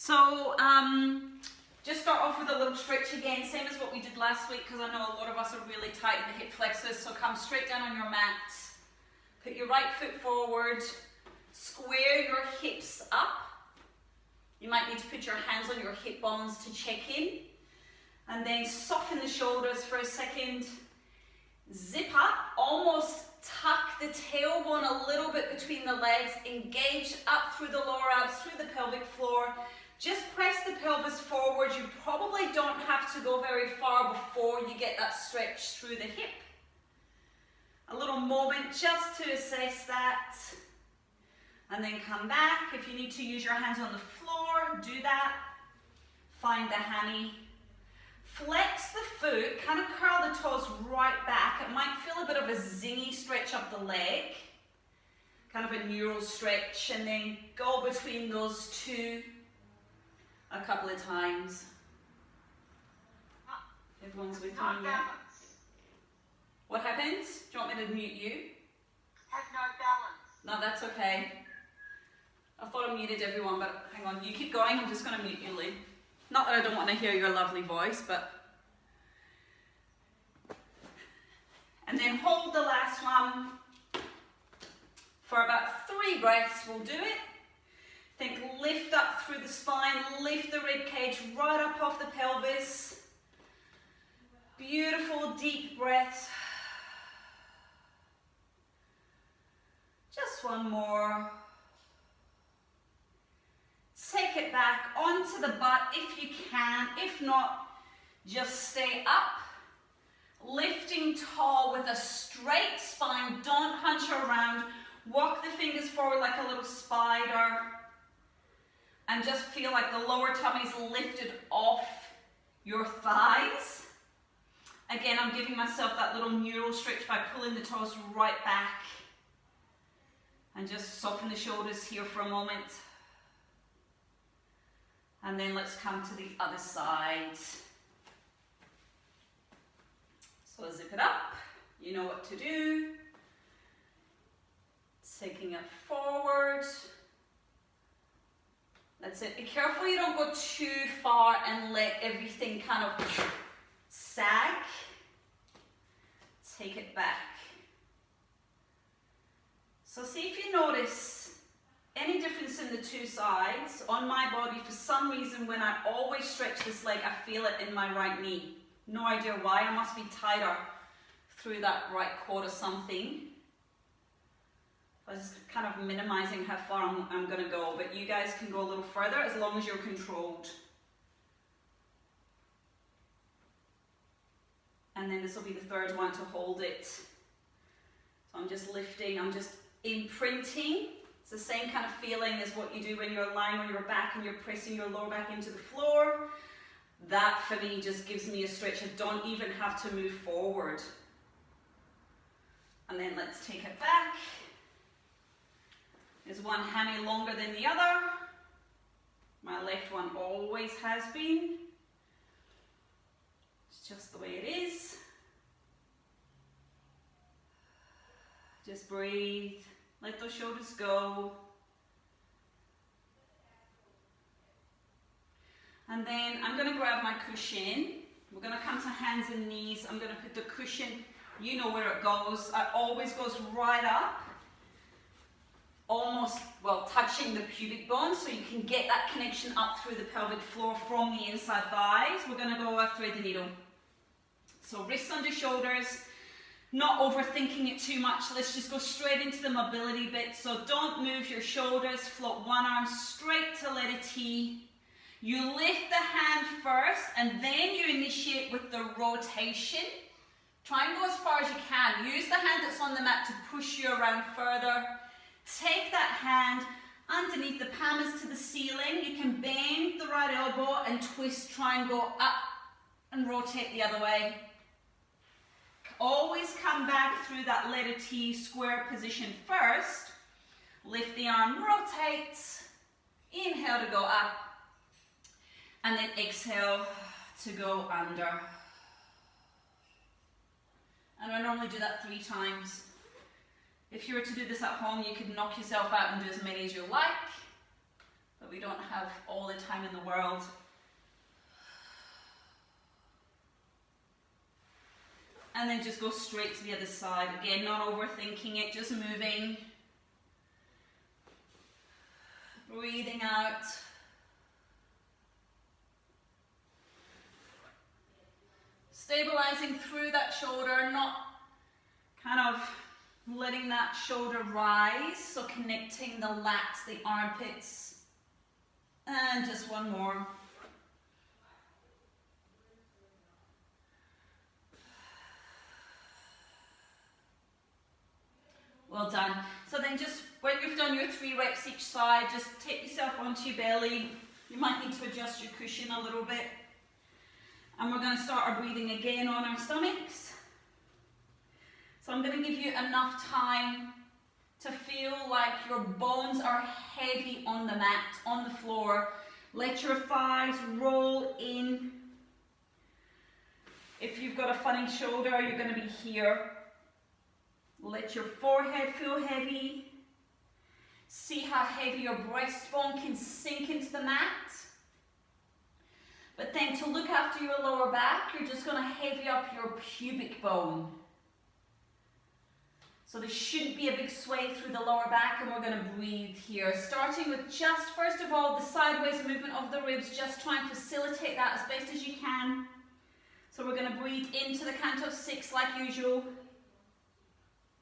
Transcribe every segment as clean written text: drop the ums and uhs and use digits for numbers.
So just start off with a little stretch again, same as what we did last week, because I know a lot of us are really tight in the hip flexors. So come straight down on your mat, put your right foot forward, square your hips up. You might need to put your hands on your hip bones to check in, and then soften the shoulders for a second. Zip up, almost tuck the tailbone a little bit between the legs, engage up through the lower abs, through the pelvic floor. Just press the pelvis forward. You probably don't have to go very far before you get that stretch through the hip. A little moment just to assess that. And then come back. If you need to use your hands on the floor, do that. Find the hammy. Flex the foot, kind of curl the toes right back. It might feel a bit of a zingy stretch up the leg, kind of a neural stretch, and then go between those two a couple of times. Everyone's with me now. What happens? Do you want me to mute you? Have no balance. No, that's okay. I thought I muted everyone, but hang on, you keep going. I'm just going to mute you, Lee. Not that I don't want to hear your lovely voice, but... And then hold the last one for about 3 breaths. We'll do it. Think lift up through the spine, lift the rib cage right up off the pelvis. Beautiful deep breaths. Just one more. Take it back onto the butt if you can. If not, just stay up. Lifting tall with a straight spine. Don't hunch around. Walk the fingers forward like a little spider. And just feel like the lower tummy is lifted off your thighs. Again, I'm giving myself that little neural stretch by pulling the toes right back. And just soften the shoulders here for a moment. And then let's come to the other side. So zip it up. You know what to do. Taking it forward. That's it. Be careful you don't go too far and let everything kind of sag. Take it back. So see if you notice any difference in the two sides. On my body, for some reason, when I always stretch this leg, I feel it in my right knee. No idea why. I must be tighter through that right quad or something. I was just kind of minimizing how far I'm going to go, but you guys can go a little further as long as you're controlled. And then this will be the third one to hold it. So I'm just lifting, I'm just imprinting. It's the same kind of feeling as what you do when you're lying on your back and you're pressing your lower back into the floor. That for me just gives me a stretch. I don't even have to move forward. And then let's take it back. There's one hammy longer than the other. My left one always has been. It's just the way it is. Just breathe. Let those shoulders go. And then I'm going to grab my cushion. We're going to come to hands and knees. I'm going to put the cushion, you know where it goes. It always goes right up. Almost, well, touching the pubic bone, so you can get that connection up through the pelvic floor from the inside thighs. We're going to go thread the needle. So wrists under shoulders, not overthinking it too much. Let's just go straight into the mobility bit. So don't move your shoulders, float one arm straight to letter T. You lift the hand first, and then you initiate with the rotation. Try and go as far as you can. Use the hand that's on the mat to push you around further. Take that hand underneath the palms to the ceiling. You can bend the right elbow and twist, try and go up and rotate the other way. Always come back through that letter T square position first. Lift the arm, rotate. Inhale to go up. And then exhale to go under. And I normally do that 3 times. If you were to do this at home, you could knock yourself out and do as many as you like. but we don't have all the time in the world. And then just go straight to the other side. Again, not overthinking it, just moving. Breathing out. Stabilizing through that shoulder, not kind of letting that shoulder rise. So connecting the lats, the armpits. And just one more. Well done. So then just when you've done your 3 reps each side, just take yourself onto your belly. You might need to adjust your cushion a little bit. And we're going to start our breathing again on our stomachs. So I'm going to give you enough time to feel like your bones are heavy on the mat, on the floor. Let your thighs roll in. If you've got a funny shoulder, you're going to be here. Let your forehead feel heavy. See how heavy your breastbone can sink into the mat. But then to look after your lower back, you're just going to heavy up your pubic bone. So there shouldn't be a big sway through the lower back, and we're going to breathe here. Starting with just, first of all, the sideways movement of the ribs. Just try and facilitate that as best as you can. So we're going to breathe into the count of 6 like usual.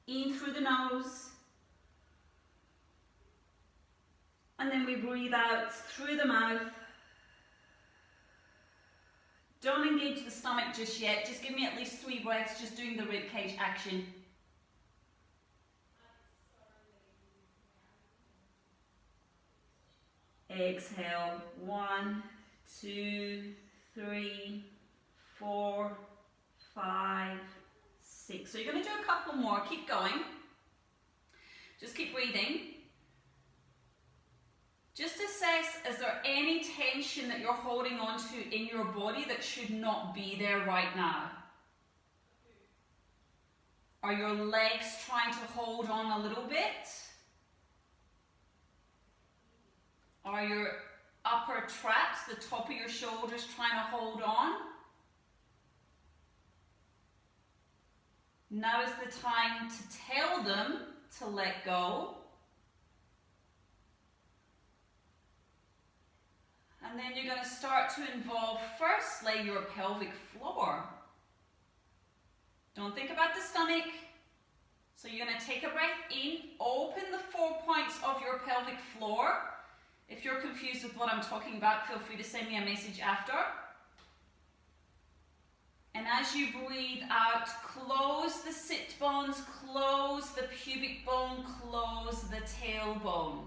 In through the nose. And then we breathe out through the mouth. Don't engage the stomach just yet. Just give me at least 3 breaths, just doing the rib cage action. Exhale. 1, 2, 3, 4, 5, 6. So you're going to do a couple more. Keep going. Just keep breathing. Just assess, is there any tension that you're holding on to in your body that should not be there right now? Are your legs trying to hold on a little bit? Are your upper traps, the top of your shoulders, trying to hold on? Now is the time to tell them to let go. And then you're going to start to involve firstly your pelvic floor. Don't think about the stomach. So you're going to take a breath in, open the 4 points of your pelvic floor. If you're confused with what I'm talking about, feel free to send me a message after. And as you breathe out, close the sit bones, close the pubic bone, close the tailbone.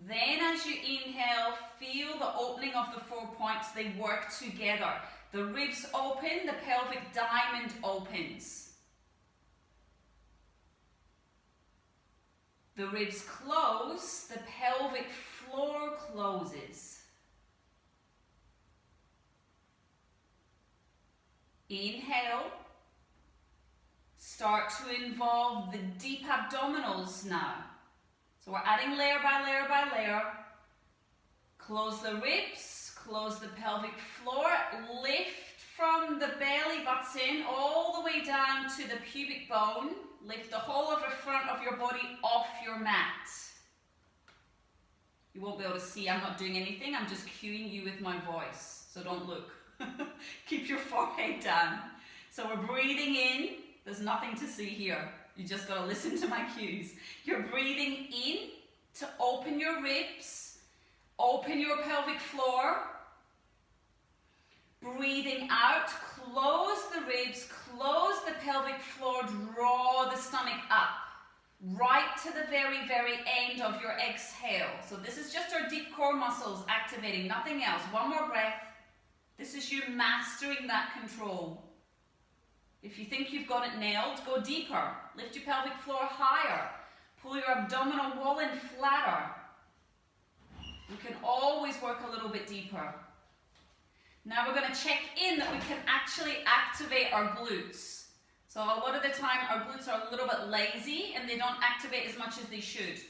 Then as you inhale, feel the opening of the 4 points. They work together. The ribs open, the pelvic diamond opens. The ribs close, the pelvic floor closes. Inhale. Start to involve the deep abdominals now. So we're adding layer by layer by layer. Close the ribs, close the pelvic floor, lift from the belly button all the way down to the pubic bone. Lift the whole of the front of your body off your mat. You won't be able to see, I'm not doing anything, I'm just cueing you with my voice, so don't look. Keep your forehead down. So we're breathing in, there's nothing to see here. You just got to listen to my cues. You're breathing in to open your ribs, open your pelvic floor. Breathing out, close the ribs, close the pelvic floor, draw the stomach up. Right to the very, very end of your exhale. So this is just our deep core muscles activating, nothing else. One more breath. This is you mastering that control. If you think you've got it nailed, go deeper. Lift your pelvic floor higher. Pull your abdominal wall in flatter. You can always work a little bit deeper. Now we're going to check in that we can actually activate our glutes. So a lot of the time our glutes are a little bit lazy and they don't activate as much as they should.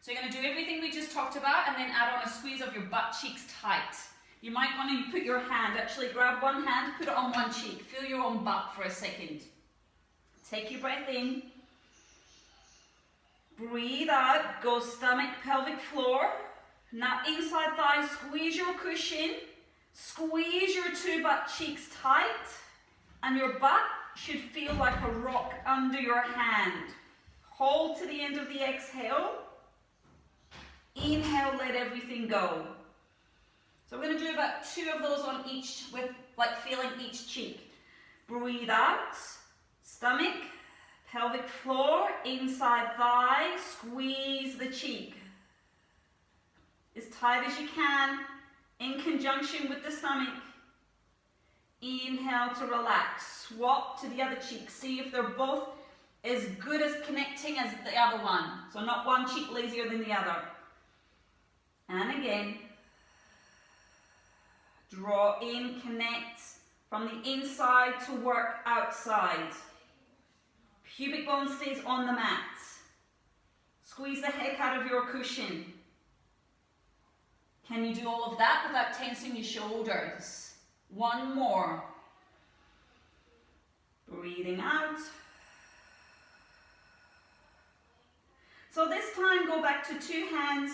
So you're going to do everything we just talked about and then add on a squeeze of your butt cheeks tight. You might want to put your hand, actually grab one hand, put it on one cheek. Feel your own butt for a second. Take your breath in. Breathe out, go stomach, pelvic floor. Now inside thigh, squeeze your cushion. Squeeze your two butt cheeks tight. And your butt should feel like a rock under your hand. Hold to the end of the exhale. Inhale, let everything go. So we're going to do about 2 of those on each, with like feeling each cheek. Breathe out, stomach, pelvic floor, inside thigh, squeeze the cheek. As tight as you can, in conjunction with the stomach. Inhale to relax. Swap to the other cheek. See if they're both as good as connecting as the other one. So not one cheek lazier than the other. And again. Draw in, connect from the inside to work outside. Pubic bone stays on the mat. Squeeze the heck out of your cushion. Can you do all of that without tensing your shoulders? 1 more. Breathing out. So this time go back to 2 hands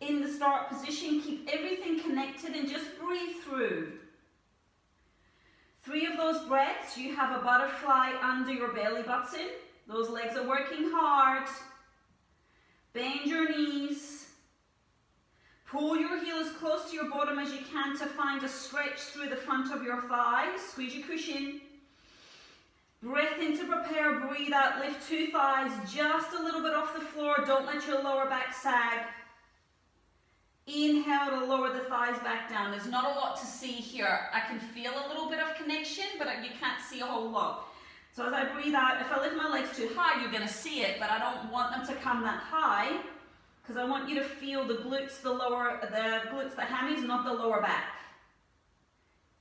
in the start position. Keep everything connected and just breathe through. 3 of those breaths, you have a butterfly under your belly button. Those legs are working hard. Bend your knees. Pull your heel as close to your bottom as you can to find a stretch through the front of your thighs. Squeeze your cushion. Breath in to prepare, breathe out, lift 2 thighs just a little bit off the floor. Don't let your lower back sag. Inhale to lower the thighs back down. There's not a lot to see here. I can feel a little bit of connection, but you can't see a whole lot. So as I breathe out, if I lift my legs too high, you're going to see it, but I don't want them to come that high because I want you to feel the glutes, the hammies, not the lower back.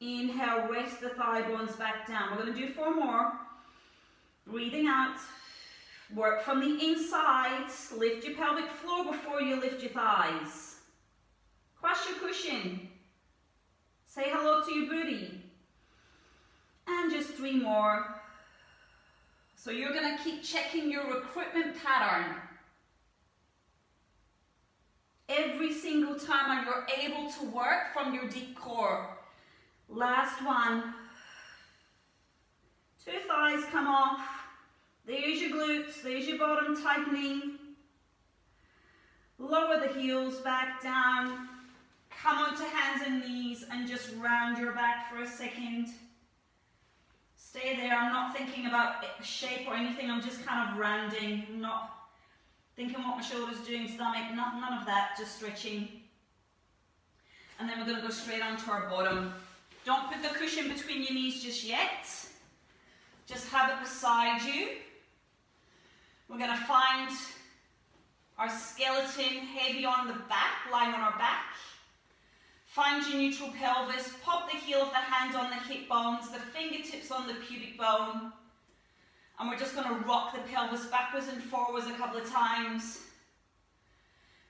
Inhale, rest the thigh bones back down. We're going to do 4 more. Breathing out. Work from the inside. Lift your pelvic floor before you lift your thighs. Crush your cushion. Say hello to your booty. And just 3 more. So you're going to keep checking your recruitment pattern. Every single time you're able to work from your deep core. Last one. 2 thighs come off. There's your glutes, there's your bottom tightening. Lower the heels back down. Come onto hands and knees and just round your back for a second. Stay there. I'm not thinking about shape or anything. I'm just kind of rounding. I'm not thinking what my shoulder's doing, stomach, none of that. Just stretching. And then we're going to go straight onto our bottom. Don't put the cushion between your knees just yet. Just have it beside you. We're going to find our skeleton heavy on the back, lying on our back. Find your neutral pelvis. Pop the heel of the hand on the hip bones, the fingertips on the pubic bone. And we're just going to rock the pelvis backwards and forwards a couple of times.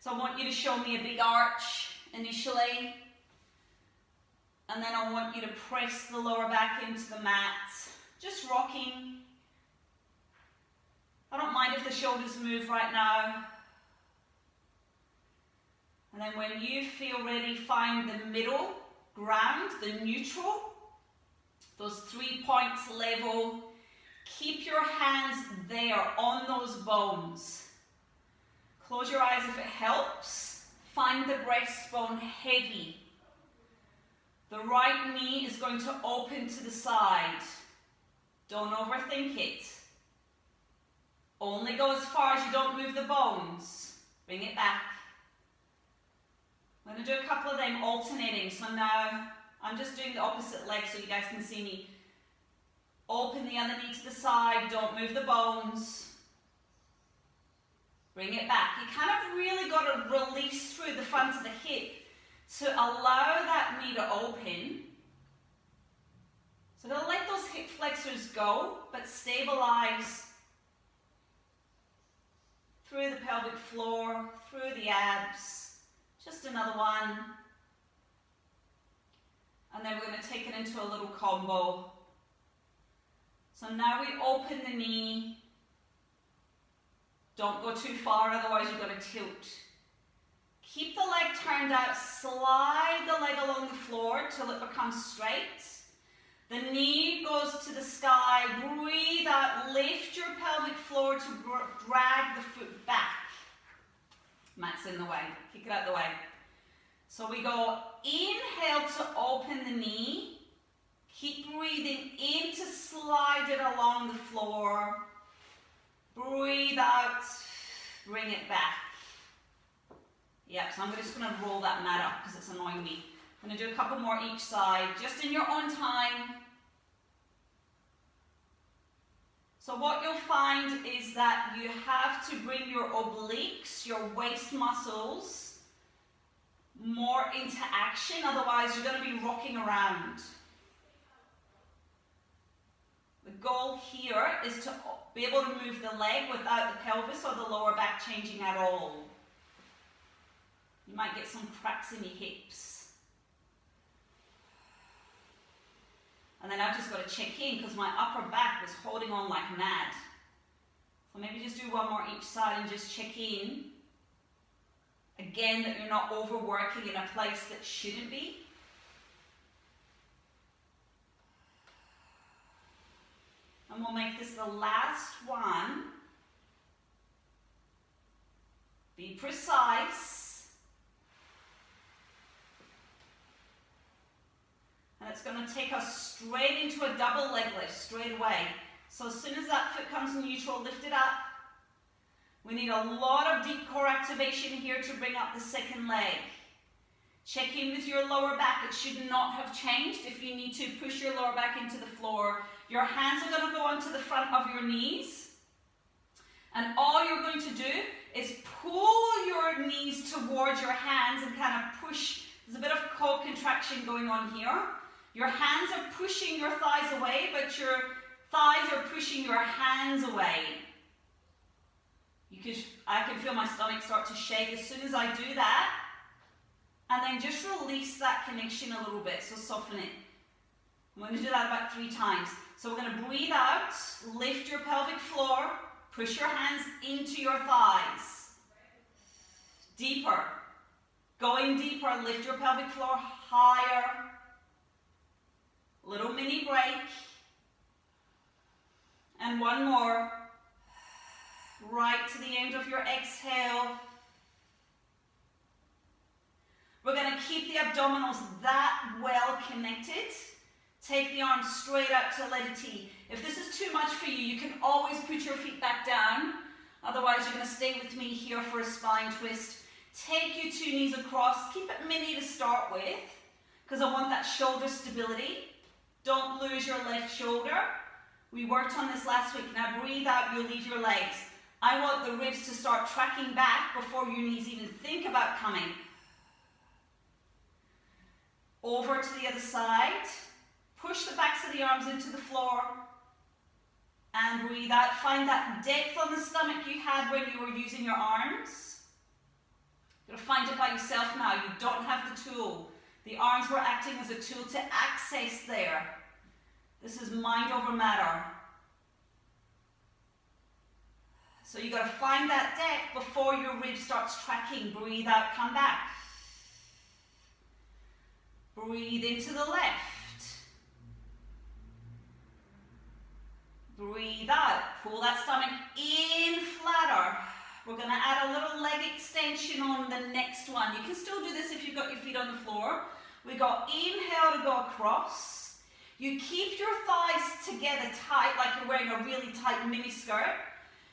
So I want you to show me a big arch initially. And then I want you to press the lower back into the mat. Just rocking. I don't mind if the shoulders move right now. And then when you feel ready, find the middle ground, the neutral. Those 3 points level. Keep your hands there on those bones. Close your eyes if it helps. Find the breastbone heavy. The right knee is going to open to the side. Don't overthink it. Only go as far as you don't move the bones. Bring it back. I'm going to do a couple of them alternating. So now I'm just doing the opposite leg so you guys can see me. Open the other knee to the side. Don't move the bones. Bring it back. You kind of really got to release through the front of the hip to allow that knee to open. So don't let those hip flexors go, but stabilize through the pelvic floor, through the abs. Just another one. And then we're going to take it into a little combo. So now we open the knee. Don't go too far, otherwise you're going to tilt. Keep the leg turned out, slide the leg along the floor till it becomes straight. The knee goes to the sky, breathe out, lift your pelvic floor to drag the foot back. Mat's in the way, kick it out the way. So we go, inhale to open the knee. Keep breathing in to slide it along the floor. Breathe out, bring it back. Yep, so I'm just going to roll that mat up because it's annoying me. I'm going to do a couple more each side, just in your own time. So what you'll find is that you have to bring your obliques, your waist muscles, more into action, otherwise you're going to be rocking around. The goal here is to be able to move the leg without the pelvis or the lower back changing at all. You might get some cracks in your hips. And then I've just got to check in because my upper back was holding on like mad. So maybe just do one more each side and just check in. Again, that you're not overworking in a place that shouldn't be. And we'll make this the last one. Be precise. And it's going to take us straight into a double leg lift, straight away. So as soon as that foot comes neutral, lift it up. We need a lot of deep core activation here to bring up the second leg. Check in with your lower back. It should not have changed. If you need to, push your lower back into the floor. Your hands are going to go onto the front of your knees. And all you're going to do is pull your knees towards your hands and kind of push. There's a bit of core contraction going on here. Your hands are pushing your thighs away, but your thighs are pushing your hands away. I can feel my stomach start to shake as soon as I do that. And then just release that connection a little bit, so soften it. I'm going to do that about 3 times. So we're going to breathe out, lift your pelvic floor, push your hands into your thighs. Deeper. Going deeper, lift your pelvic floor higher. Little mini break. And one more. Right to the end of your exhale. We're going to keep the abdominals that well connected. Take the arms straight up to letter T. If this is too much for you, you can always put your feet back down. Otherwise, you're going to stay with me here for a spine twist. Take your 2 knees across. Keep it mini to start with, because I want that shoulder stability. Don't lose your left shoulder. We worked on this last week. Now breathe out, you'll leave your legs. I want the ribs to start tracking back before your knees even think about coming. Over to the other side. Push the backs of the arms into the floor. And breathe out. Find that depth on the stomach you had when you were using your arms. You're going to find it by yourself now. You don't have the tool. The arms were acting as a tool to access there. This is mind over matter. So you've got to find that depth before your rib starts tracking. Breathe out, come back. Breathe into the left. Breathe out. Pull that stomach in flatter. We're going to add a little leg extension on the next one. You can still do this if you've got your feet on the floor. We got inhale to go across. You keep your thighs together tight like you're wearing a really tight mini skirt.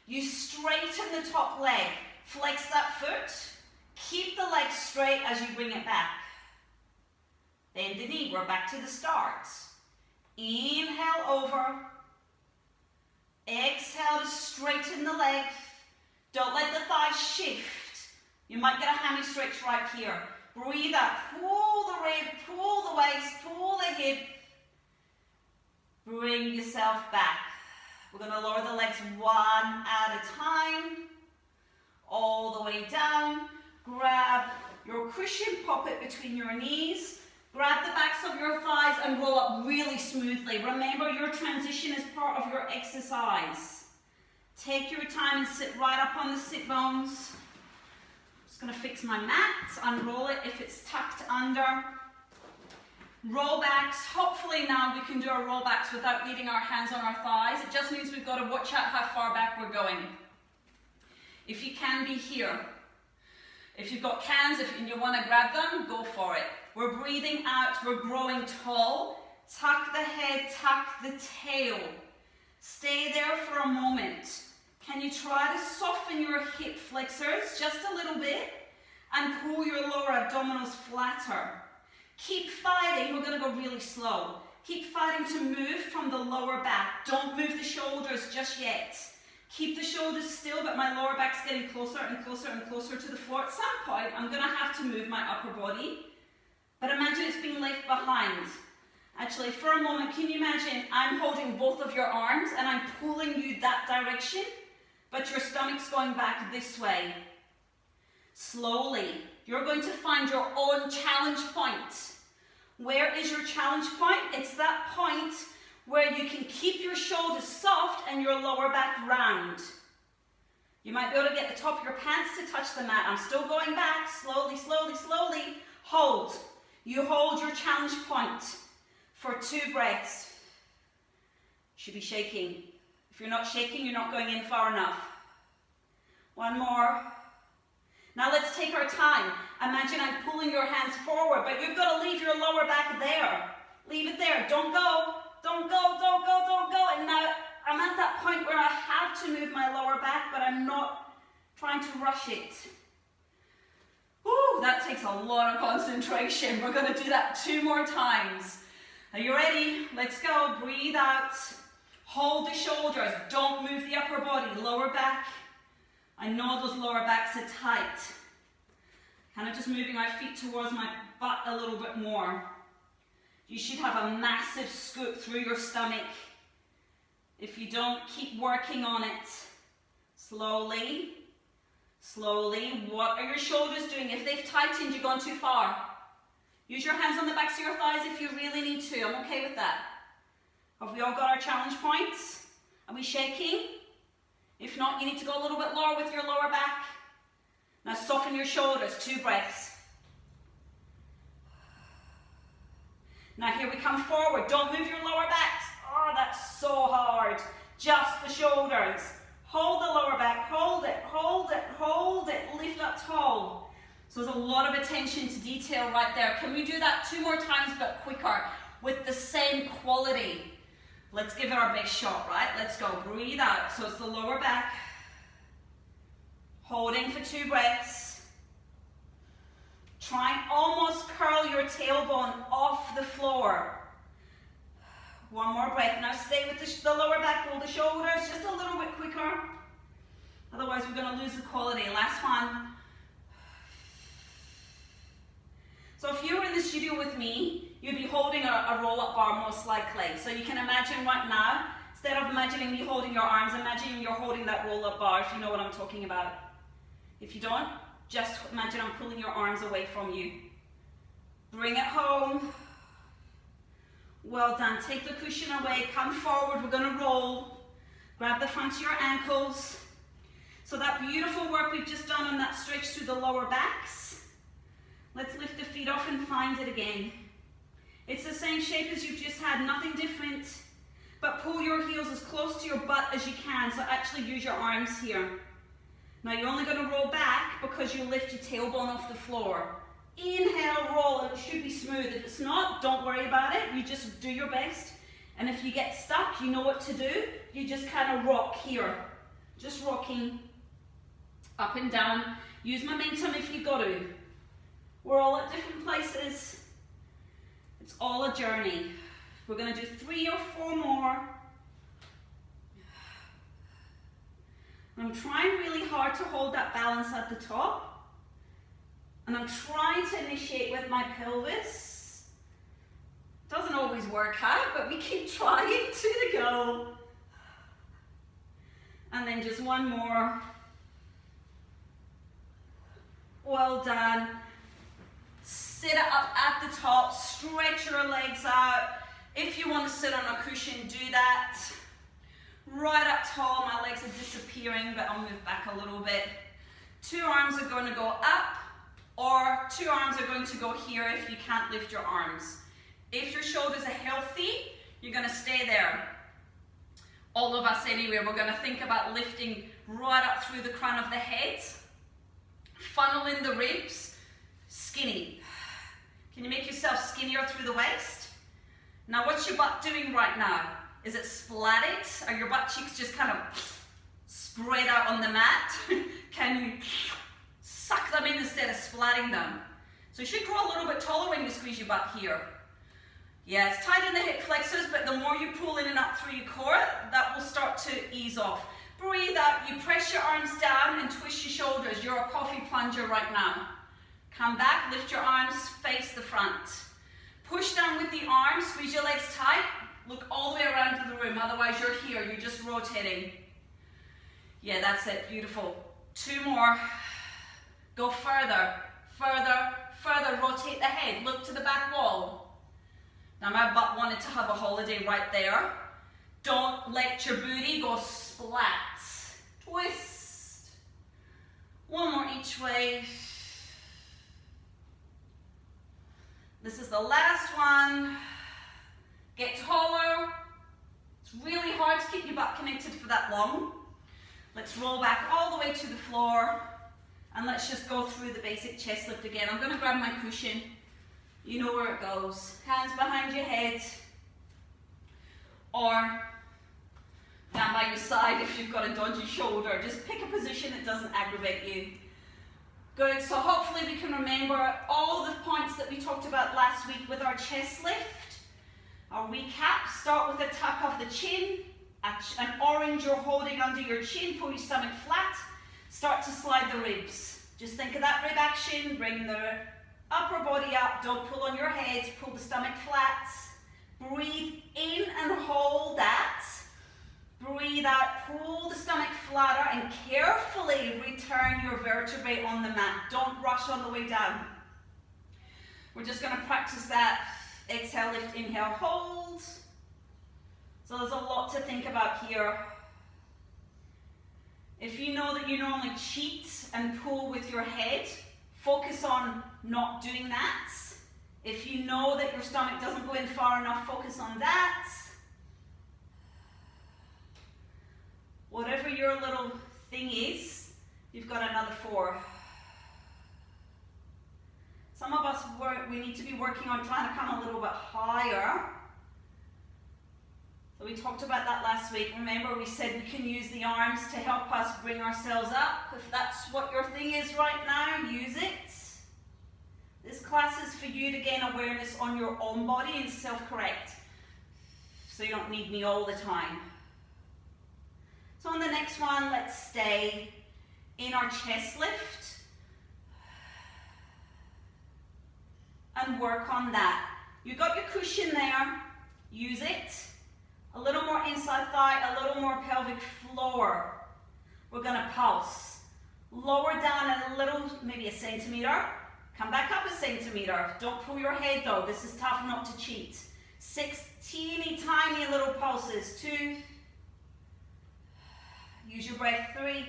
You straighten the top leg. Flex that foot. Keep the leg straight as you bring it back. Bend the knee. We're back to the start. Inhale over. Exhale to straighten the leg. Don't let the thighs shift. You might get a hammy stretch right here. Breathe out. Pull the rib, pull the waist, pull the hip. Bring yourself back. We're going to lower the legs one at a time. all the way down. Grab your cushion, pop it between your knees. Grab the backs of your thighs and roll up really smoothly. Remember, your transition is part of your exercise. Take your time and sit right up on the sit bones. Just going to fix my mat, unroll it if it's tucked under. Roll backs. Hopefully now we can do our roll backs without leaving our hands on our thighs. It just means we've got to watch out how far back we're going. If you can be here. If you've got cans and you want to grab them, go for it. We're breathing out, we're growing tall. Tuck the head, tuck the tail. Stay there for a moment. Can you try to soften your hip flexors just a little bit and pull your lower abdominals flatter? Keep fighting, we're going to go really slow. Keep fighting to move from the lower back. Don't move the shoulders just yet. Keep the shoulders still, but my lower back's getting closer and closer and closer to the floor. At some point, I'm going to have to move my upper body. But imagine it's being left behind. Actually, for a moment, can you imagine I'm holding both of your arms and I'm pulling you that direction, but your stomach's going back this way. Slowly, you're going to find your own challenge point. Where is your challenge point? It's that point where you can keep your shoulders soft and your lower back round. You might be able to get the top of your pants to touch the mat. I'm still going back, slowly, slowly, slowly. Hold. You hold your challenge point for 2 breaths. You should be shaking. If you're not shaking, you're not going in far enough. 1 more. Now let's take our time. Imagine I'm pulling your hands forward, but you've got to leave your lower back there. Leave it there. Don't go. Don't go, don't go, don't go. And now I'm at that point where I have to move my lower back, but I'm not trying to rush it. Woo, that takes a lot of concentration. We're going to do that 2 more times. Are you ready? Let's go. Breathe out. Hold the shoulders. Don't move the upper body. Lower back. I know those lower backs are tight. Kind of just moving my feet towards my butt a little bit more. You should have a massive scoop through your stomach. If you don't, keep working on it. Slowly, slowly. What are your shoulders doing? If they've tightened, you've gone too far. Use your hands on the backs of your thighs if you really need to. I'm okay with that. Have we all got our challenge points? Are we shaking? If not, you need to go a little bit lower with your lower back. Now soften your shoulders. 2 breaths. Now here we come forward. Don't move your lower backs. Oh, that's so hard. Just the shoulders. Hold the lower back. Hold it, hold it, hold it. Lift up tall. So there's a lot of attention to detail right there. Can we do that 2 more times but quicker with the same quality? Let's give it our best shot, right? Let's go. Breathe out. So it's the lower back. Holding for 2 breaths. Try and almost curl your tailbone off the floor. 1 more breath. Now stay with the lower back, pull the shoulders just a little bit quicker. Otherwise we're going to lose the quality. Last one. So if you were in the studio with me, you'd be holding a roll-up bar most likely. So you can imagine right now, instead of imagining me holding your arms, imagine you're holding that roll-up bar, if you know what I'm talking about. If you don't, just imagine I'm pulling your arms away from you. Bring it home. Well done. Take the cushion away. Come forward. We're going to roll. Grab the front of your ankles. So that beautiful work we've just done on that stretch through the lower backs. Let's lift the feet off and find it again. It's the same shape as you've just had, nothing different. But pull your heels as close to your butt as you can. So actually use your arms here. Now you're only going to roll back because you lift your tailbone off the floor. Inhale, roll, and it should be smooth. If it's not, don't worry about it. You just do your best. And if you get stuck, you know what to do. You just kind of rock here. Just rocking up and down. Use momentum if you got to. We're all at different places. It's all a journey. We're going to do 3 or 4 more. I'm trying really hard to hold that balance at the top. And I'm trying to initiate with my pelvis. Doesn't always work out, but we keep trying. 2 to go. And then just 1 more. Well done. Sit it up at the top, stretch your legs out. If you want to sit on a cushion, do that. Right up tall, my legs are disappearing, but I'll move back a little bit. 2 arms are going to go up, or 2 arms are going to go here if you can't lift your arms. If your shoulders are healthy, you're going to stay there. All of us anyway, we're going to think about lifting right up through the crown of the head, funnel in the ribs, skinny. Can you make yourself skinnier through the waist? Now what's your butt doing right now? Is it splatted? Are your butt cheeks just kind of spread out on the mat? Can you suck them in instead of splatting them? So you should grow a little bit taller when you squeeze your butt here. Yeah, it's tight in the hip flexors, but the more you pull in and up through your core, that will start to ease off. Breathe out, you press your arms down and twist your shoulders. You're a coffee plunger right now. Come back, lift your arms, face the front. Push down with the arms, squeeze your legs tight. Look all the way around to the room, otherwise you're here, you're just rotating. Yeah, that's it, beautiful. 2 more. Go further, further, further. Rotate the head, look to the back wall. Now my butt wanted to have a holiday right there. Don't let your booty go splat. Twist. 1 more each way. This is the last one. Get taller. It's really hard to keep your butt connected for that long. Let's roll back all the way to the floor and let's just go through the basic chest lift again. I'm going to grab my cushion. You know where it goes. Hands behind your head or down by your side if you've got a dodgy shoulder. Just pick a position that doesn't aggravate you. Good, so hopefully we can remember all the points that we talked about last week with our chest lift. Our recap, start with a tuck of the chin, an orange you're holding under your chin, pull your stomach flat, start to slide the ribs. Just think of that rib action, bring the upper body up, don't pull on your head, pull the stomach flat. Breathe in and hold that. Breathe out, pull the stomach flatter and carefully return your vertebrae on the mat. Don't rush on the way down. We're just going to practice that. Exhale, lift, inhale, hold. So there's a lot to think about here. If you know that you normally cheat and pull with your head, focus on not doing that. If you know that your stomach doesn't go in far enough, focus on that. Whatever your little thing is, you've got another 4. Some of us, we need to be working on trying to come a little bit higher. So we talked about that last week. Remember, we said we can use the arms to help us bring ourselves up. If that's what your thing is right now, use it. This class is for you to gain awareness on your own body and self-correct. So you don't need me all the time. So on the next one, let's stay in our chest lift and work on that. You've got your cushion there, use it. A little more inside thigh, a little more pelvic floor. We're gonna pulse. Lower down a little, maybe a centimeter. Come back up a centimeter. Don't pull your head though, this is tough not to cheat. 6 teeny tiny little pulses. 2. Use your breath. 3.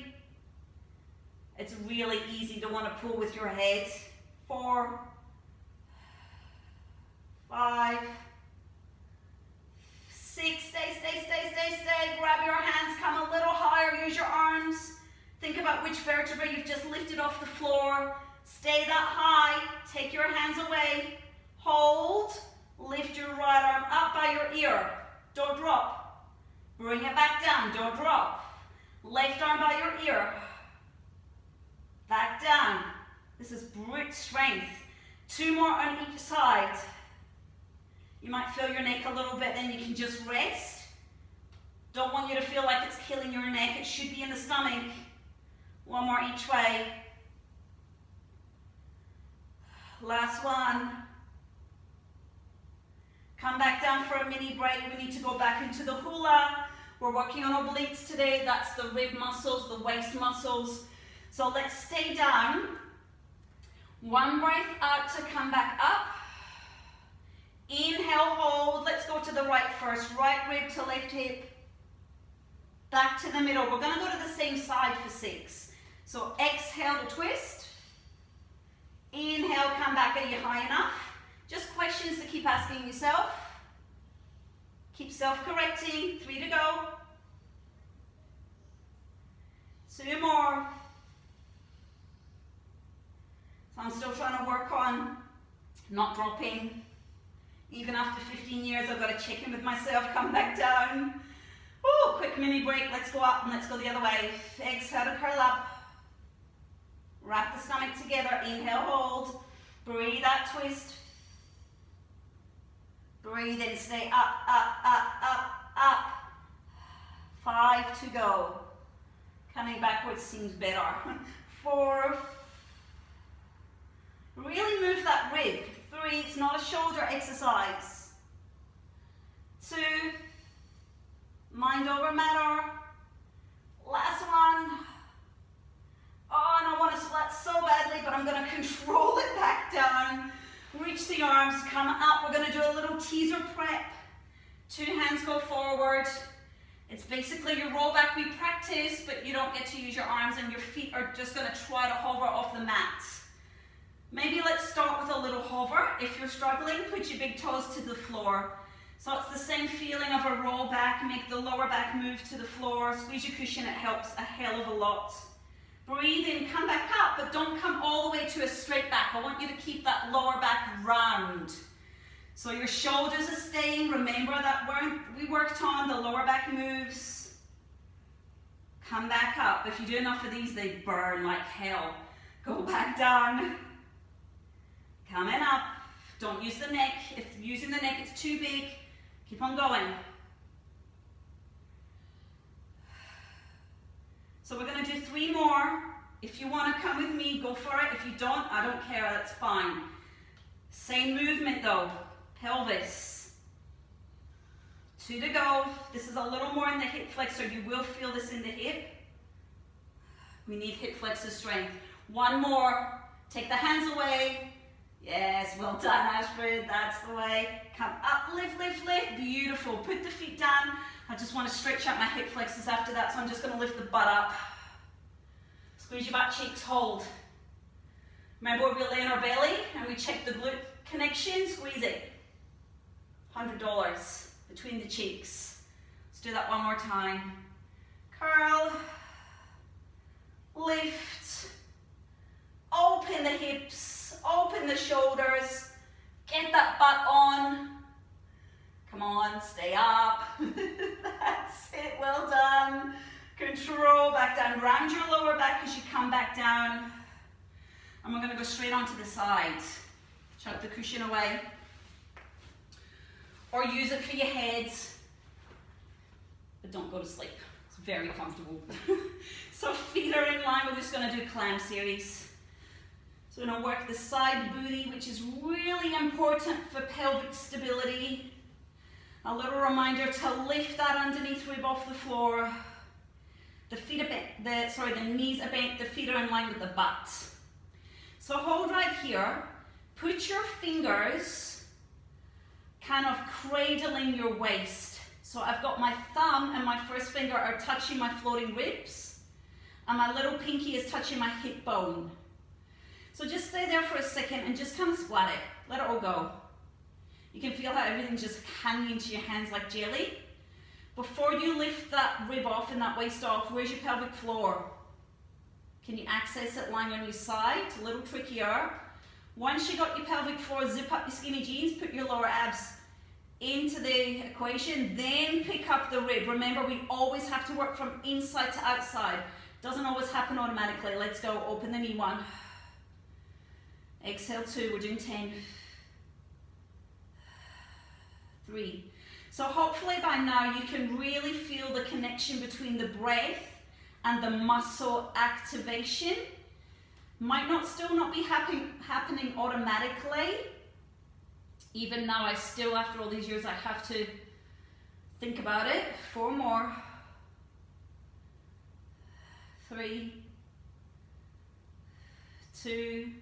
It's really easy to want to pull with your head. 4. 5. 6. Stay. Grab your hands, come a little higher, use your arms. Think about which vertebrae you've just lifted off the floor. Stay that high, take your hands away. Hold, lift your right arm up by your ear. Don't drop. Bring it back down, don't drop. Left arm by your ear. Back down. This is brute strength. 2 more on each side. You might feel your neck a little bit, then you can just rest. Don't want you to feel like it's killing your neck. It should be in the stomach. 1 more each way. Last one. Come back down for a mini break. We need to go back into the hula. We're working on obliques today. That's the rib muscles, the waist muscles. So let's stay down. One breath out to come back up. Inhale, hold. Let's go to the right first. Right rib to left hip. Back to the middle. We're going to go to the same side for 6. So exhale to twist. Inhale, come back. Are you high enough? Just questions to keep asking yourself. Keep self-correcting. 3 to go. 2 more. So I'm still trying to work on not dropping. Even after 15 years, I've got to check in with myself, come back down. Woo, quick mini break. Let's go up and let's go the other way. Exhale to curl up. Wrap the stomach together. Inhale, hold. Breathe out, twist. Breathe in, stay up, up, up, up, up. 5 to go. Coming backwards seems better. 4. Really move that rib. 3, it's not a shoulder exercise. 2, mind over matter. Last one. Oh, and I want to splat so badly, but I'm going to control it back down. Reach the arms, come up. We're going to do a little teaser prep. 2 hands go forward. It's basically your roll back we practice, but you don't get to use your arms and your feet are just going to try to hover off the mat. Maybe let's start with a little hover. If you're struggling, put your big toes to the floor. So it's the same feeling of a roll back. Make the lower back move to the floor. Squeeze your cushion, it helps a hell of a lot. Breathe in, come back up, but don't come all the way to a straight back. I want you to keep that lower back round. So your shoulders are staying. Remember that we worked on the lower back moves. Come back up. If you do enough of these, they burn like hell. Go back down. Coming up. Don't use the neck. If using the neck, it's too big. Keep on going. So we're going to do 3 more. If you want to come with me, go for it. If you don't, I don't care. That's fine. Same movement though. Pelvis. 2 to go. This is a little more in the hip flexor. You will feel this in the hip. We need hip flexor strength. 1 more. Take the hands away. Yes, well done, Astrid. That's the way. Come up, lift, lift, lift. Beautiful. Put the feet down. I just want to stretch out my hip flexors after that, so I'm just going to lift the butt up. Squeeze your butt cheeks, hold. Remember, we lay on our belly and we check the glute connection. Squeeze it. $100 between the cheeks. Let's do that one more time. Curl. Lift. Open the hips. Open the shoulders. Get that butt on. Come on, stay up. That's it, well done. Control, back down. Round your lower back as you come back down. And we're going to go straight onto the side. Chuck the cushion away. Or use it for your head. But don't go to sleep. It's very comfortable. So feet are in line. We're just going to do clam series. So we're going to work the side booty, which is really important for pelvic stability. A little reminder to lift that underneath rib off the floor. The feet are bent, the knees are bent, the feet are in line with the butt. So hold right here. Put your fingers kind of cradling your waist. So I've got my thumb and my first finger are touching my floating ribs, and my little pinky is touching my hip bone. So just stay there for a second and just kind of splat it. Let it all go. You can feel how everything's just hanging into your hands like jelly. Before you lift that rib off and that waist off, where's your pelvic floor? Can you access it lying on your side? It's a little trickier. Once you got your pelvic floor, zip up your skinny jeans, put your lower abs into the equation, then pick up the rib. Remember, we always have to work from inside to outside. Doesn't always happen automatically. Let's go. Open the knee. 1. Exhale 2. We're doing 10. 3. So hopefully by now you can really feel the connection between the breath and the muscle activation. Might not still not be happening automatically. Even now, I still, after all these years, I have to think about it. 4 more. 3, 2,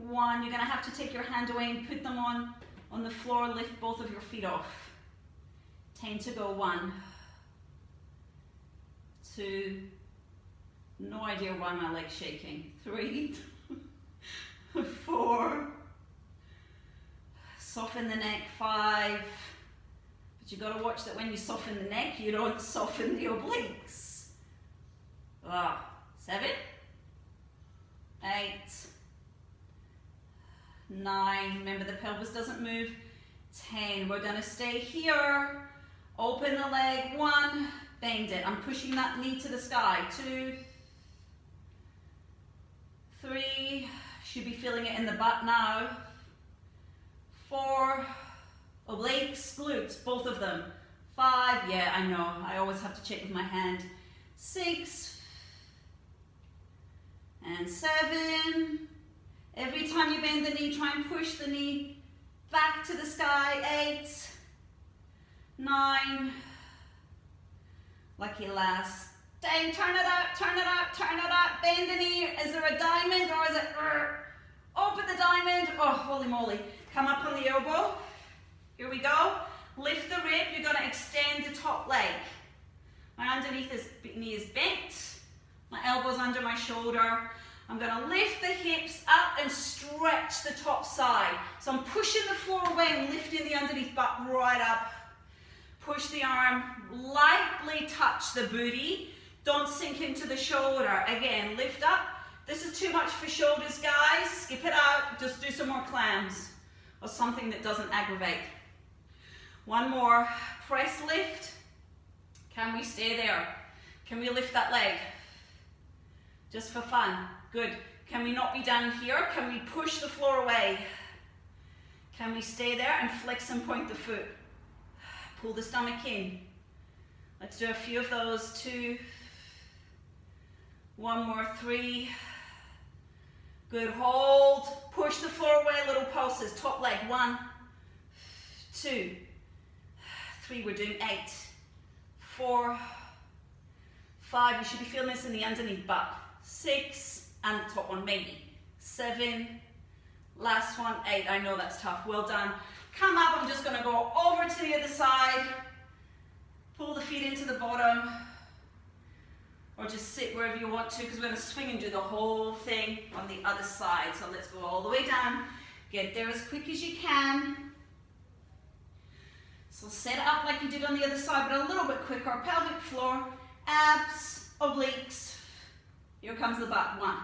1. You're going to have to take your hand away and put them on the floor. Lift both of your feet off. 10 to go. 1, 2, no idea why my leg's shaking. 3, 4, soften the neck. 5, but you got to watch that when you soften the neck, you don't soften the obliques. 7, 8, 9, remember the pelvis doesn't move. 10, we're going to stay here. Open the leg. 1, bend it. I'm pushing that knee to the sky. 2, 3, should be feeling it in the butt now. 4, obliques, glutes, both of them. 5, yeah, I know, I always have to check with my hand. 6, and 7. Every time you bend the knee, try and push the knee back to the sky. 8, 9, lucky last. 10, turn it up, turn it up, turn it up. Bend the knee. Is there a diamond or is it open the diamond? Oh, holy moly. Come up on the elbow. Here we go. Lift the rib. You're going to extend the top leg. My underneath knee is bent. My elbow's under my shoulder. I'm going to lift the hips up and stretch the top side. So I'm pushing the floor away and lifting the underneath butt right up. Push the arm, lightly touch the booty. Don't sink into the shoulder. Again, lift up. This is too much for shoulders, guys. Skip it out. Just do some more clams or something that doesn't aggravate. One more. Press lift. Can we stay there? Can we lift that leg? Just for fun. Good. Can we not be down here? Can we push the floor away? Can we stay there and flex and point the foot? Pull the stomach in. Let's do a few of those. 2. One more. 3. Good. Hold. Push the floor away. Little pulses. Top leg. 1, 2, 3. We're doing 8, 4, 5. You should be feeling this in the underneath butt. 6, and the top one maybe. 7, last one. 8. I know that's tough. Well done. Come up. I'm just going to go over to the other side. Pull the feet into the bottom. Or just sit wherever you want to, because we're going to swing and do the whole thing on the other side. So let's go all the way down. Get there as quick as you can. So set it up like you did on the other side, but a little bit quicker. Pelvic floor, abs, obliques. Here comes the butt. 1,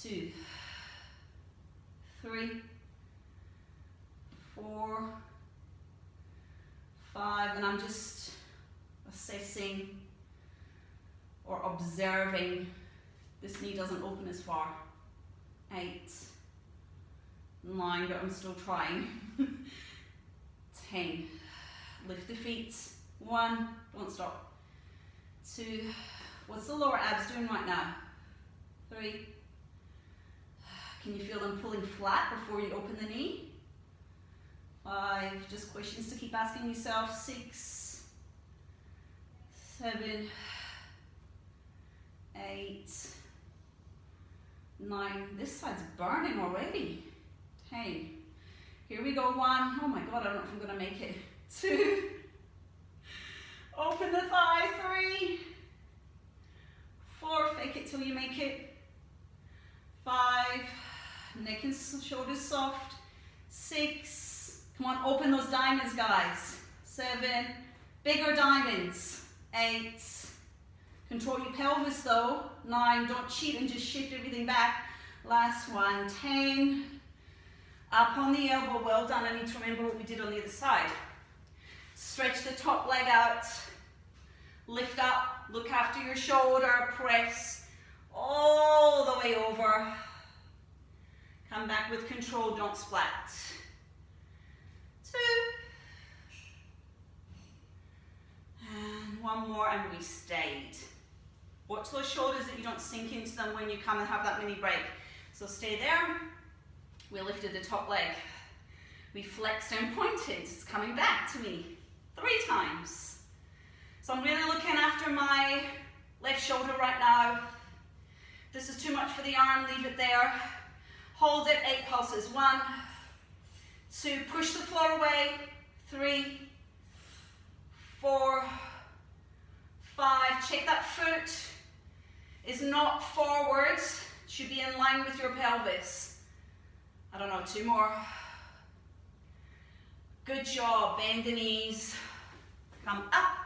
2, 3, 4, 5, and I'm just assessing or observing. This knee doesn't open as far. 8, 9, but I'm still trying. 10, lift the feet. 1, don't stop. 2, what's the lower abs doing right now? 3, can you feel them pulling flat before you open the knee? 5, just questions to keep asking yourself. 6, 7, 8, 9, this side's burning already. 10, here we go. 1, oh my god, I don't know if I'm going to make it. 2, open the thigh. 3, 4, fake it till you make it. 5, neck and shoulders soft. 6, come on, open those diamonds, guys. 7, bigger diamonds. 8, control your pelvis though. 9, don't cheat and just shift everything back. Last one. 10, up on the elbow. Well done. I need to remember what we did on the other side. Stretch the top leg out. Lift up, look after your shoulder, press all the way over. Come back with control, don't splat. 2. And one more, and we stayed. Watch those shoulders that you don't sink into them when you come and have that mini break. So stay there. We lifted the top leg. We flexed and pointed. It's coming back to me 3 times. So I'm really looking after my left shoulder right now. If this is too much for the arm, leave it there. crosses. 1, 2, push the floor away. 3, 4, 5. Check that foot is not forwards, should be in line with your pelvis. I don't know, 2 more. Good job, bend the knees. Come up,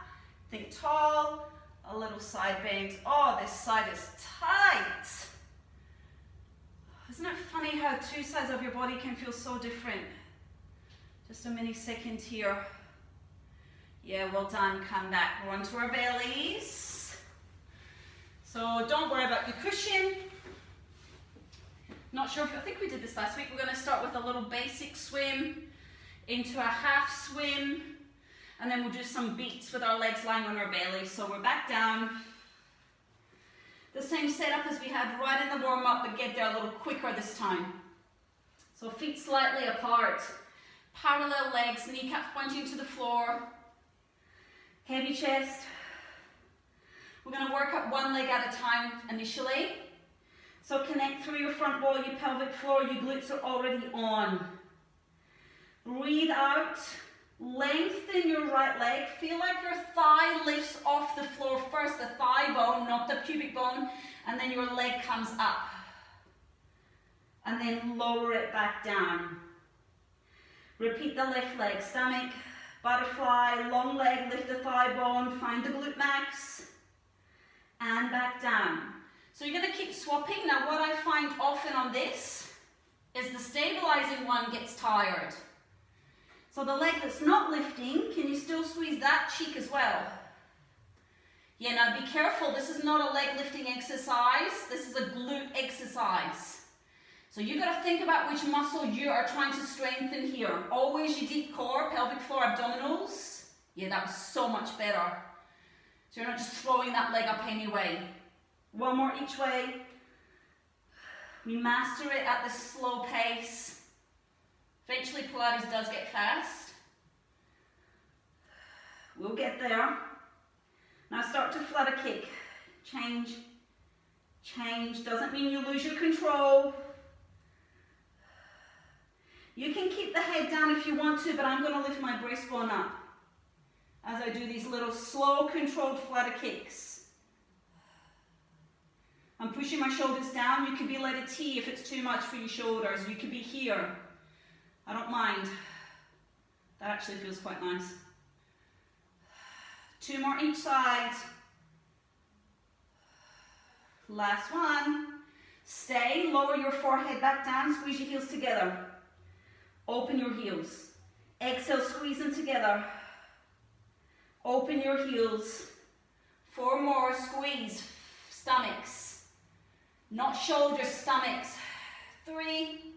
think tall, a little side bend. Oh, this side is tight. Isn't it funny how 2 sides of your body can feel so different? Just a mini second here. Yeah, well done, come back. We're onto our bellies. So don't worry about your cushion. Not sure if, I think we did this last week. We're gonna start with a little basic swim into a half swim, and then we'll do some beats with our legs lying on our belly. So we're back down. The same setup as we had right in the warm-up, but get there a little quicker this time. So feet slightly apart, parallel legs, kneecaps pointing to the floor, heavy chest. We're going to work up one leg at a time initially. So connect through your front wall, your pelvic floor, your glutes are already on. Breathe out, lengthen your right leg. Feel like your thigh lifts off the floor first, the thigh bone, not the pubic bone, and then your leg comes up. And then lower it back down. Repeat the left leg, stomach, butterfly, long leg, lift the thigh bone, find the glute max, and back down. So you're going to keep swapping. Now what I find often on this is the stabilizing one gets tired. So the leg that's not lifting, can you still squeeze that cheek as well? Yeah, now be careful, this is not a leg lifting exercise, this is a glute exercise. So you've got to think about which muscle you are trying to strengthen here. Always your deep core, pelvic floor, abdominals. Yeah, that was so much better. So you're not just throwing that leg up anyway. 1 more each way. We master it at this slow pace. Eventually Pilates does get fast. We'll get there. Now start to flutter kick. Change, change. Doesn't mean you lose your control. You can keep the head down if you want to, but I'm going to lift my breastbone up as I do these little slow controlled flutter kicks. I'm pushing my shoulders down. You could be like a T if it's too much for your shoulders. You could be here. I don't mind. That actually feels quite nice. 2 more each side. Last one. Stay, lower your forehead back down, squeeze your heels together. Open your heels. Exhale, squeeze them together. Open your heels. 4 more, squeeze. Stomachs. Not shoulders, stomachs. 3.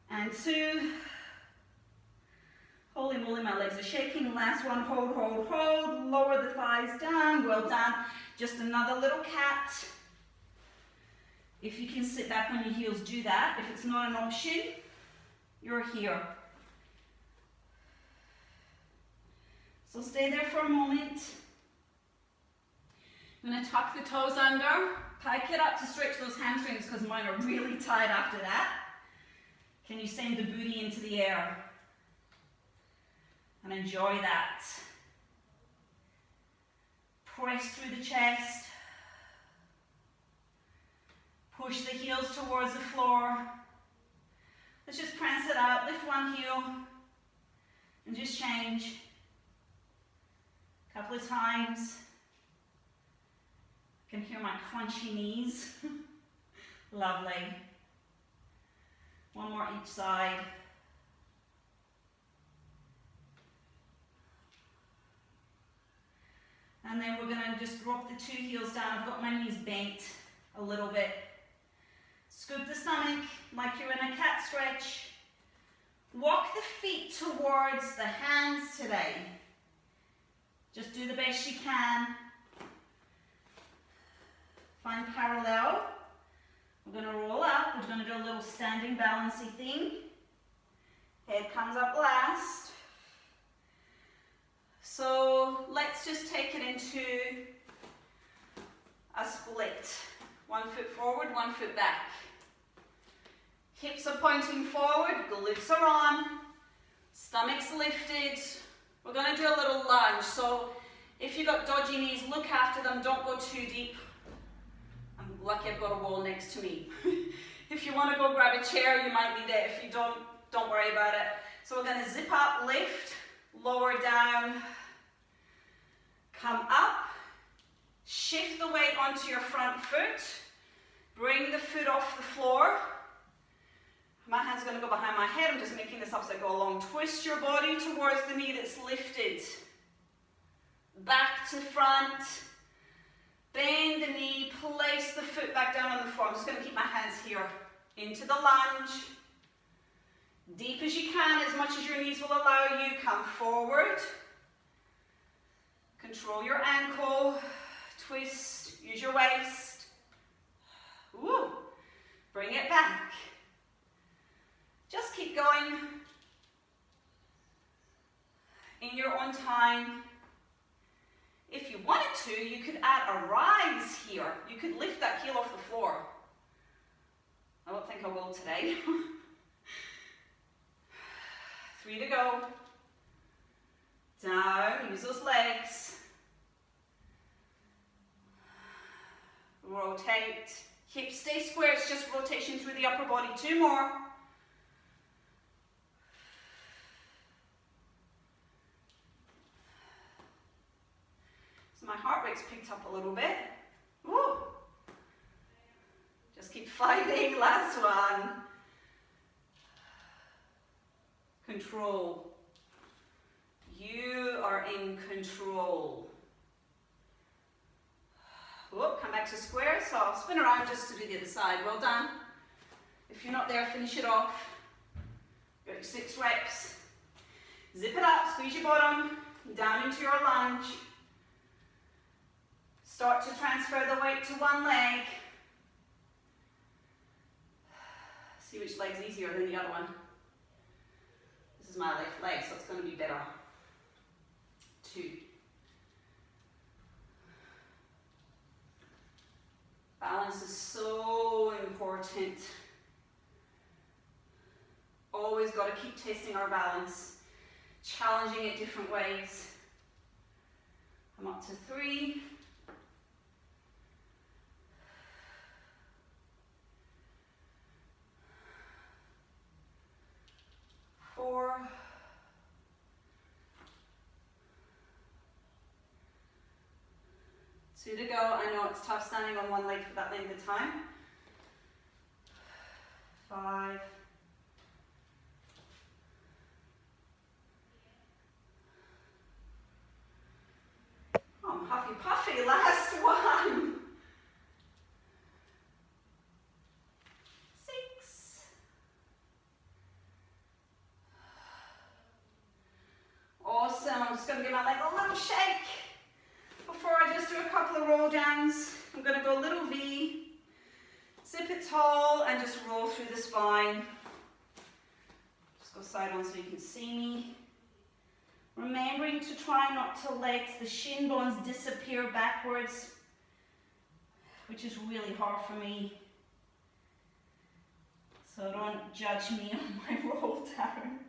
And 2. Holy moly, my legs are shaking. Last one, hold, hold, hold. Lower the thighs down. Well done. Just another little cat. If you can sit back on your heels, do that. If it's not an option, you're here. So stay there for a moment. I'm going to tuck the toes under. Pike it up to stretch those hamstrings because mine are really tight after that. Can you send the booty into the air? And enjoy that. Press through the chest. Push the heels towards the floor. Let's just prance it out. Lift one heel and just change. A couple of times. You can hear my crunchy knees. Lovely. 1 more each side. And then we're going to just drop the 2 heels down. I've got my knees bent a little bit. Scoop the stomach like you're in a cat stretch. Walk the feet towards the hands today. Just do the best you can. Find parallel. We're going to roll up. We're going to do a little standing balancey thing. Head comes up last. So let's just take it into a split. 1 foot forward, 1 foot back. Hips are pointing forward, glutes are on, stomach's lifted. We're going to do a little lunge. So if you've got dodgy knees, look after them, don't go too deep. I'm lucky I've got a wall next to me. If you want to go grab a chair, you might need it. If you don't worry about it. So we're going to zip up, lift, lower down, come up, shift the weight onto your front foot, bring the foot off the floor. My hand's going to go behind my head. I'm just making this up as I go along. Twist your body towards the knee that's lifted. Back to front. Bend the knee. Place the foot back down on the floor. I'm just going to keep my hands here. Into the lunge. Deep as you can, as much as your knees will allow you. Come forward. Control your ankle. Twist. Use your waist. Woo. Bring it back. Just keep going in your own time. If you wanted to, you could add a rise here. You could lift that heel off the floor. I don't think I will today. 3 to go. Down, use those legs. Rotate. Hips stay square, it's just rotation through the upper body. 2 more. My heart rate's picked up a little bit. Woo. Just keep fighting. Last one. Control. You are in control. Whoop, come back to square. So I'll spin around just to do the other side. Well done. If you're not there, finish it off. Go 6 reps. Zip it up, squeeze your bottom, down into your lunge. Start to transfer the weight to one leg. See which leg's easier than the other one. This is my left leg, so it's going to be better. 2. Balance is so important. Always got to keep testing our balance, challenging it different ways. I'm up to 3. 4. 2 to go. I know it's tough standing on one leg for that length of time. 5. 'I'm huffy puffy. Last one. 6. Awesome. I'm just going to give my leg a little shake. Before I just do a couple of roll downs, I'm going to go little V, zip it tall, and just roll through the spine. Just go side on so you can see me. Remembering to try not to let the shin bones disappear backwards, which is really hard for me. So don't judge me on my roll down.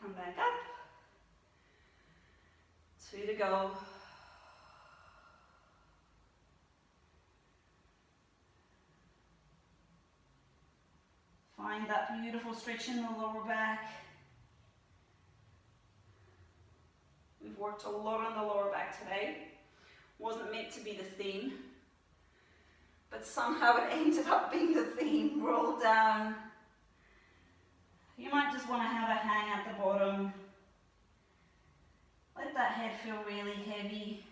Come back up. 2 to go. Find that beautiful stretch in the lower back. We've worked a lot on the lower back today. Wasn't meant to be the theme, but somehow it ended up being the theme. Roll down. You might just want to have a hang at the bottom. Let that head feel really heavy.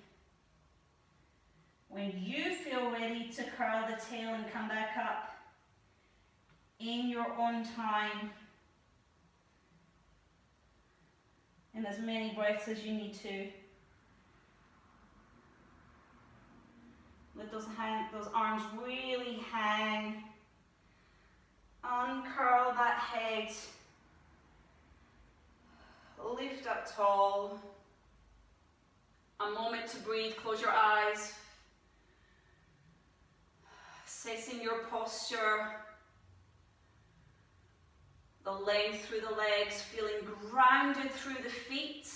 When you feel ready to curl the tail and come back up in your own time, in as many breaths as you need to. Let those arms really hang. Uncurl that head. Lift up tall. A moment to breathe, close your eyes. Assessing your posture. The length through the legs, feeling grounded through the feet.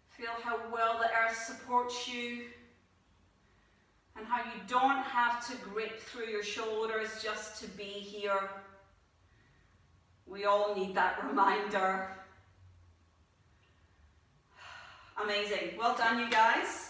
Feel how well the earth supports you and how you don't have to grip through your shoulders just to be here. We all need that reminder. Amazing. Well done, you guys.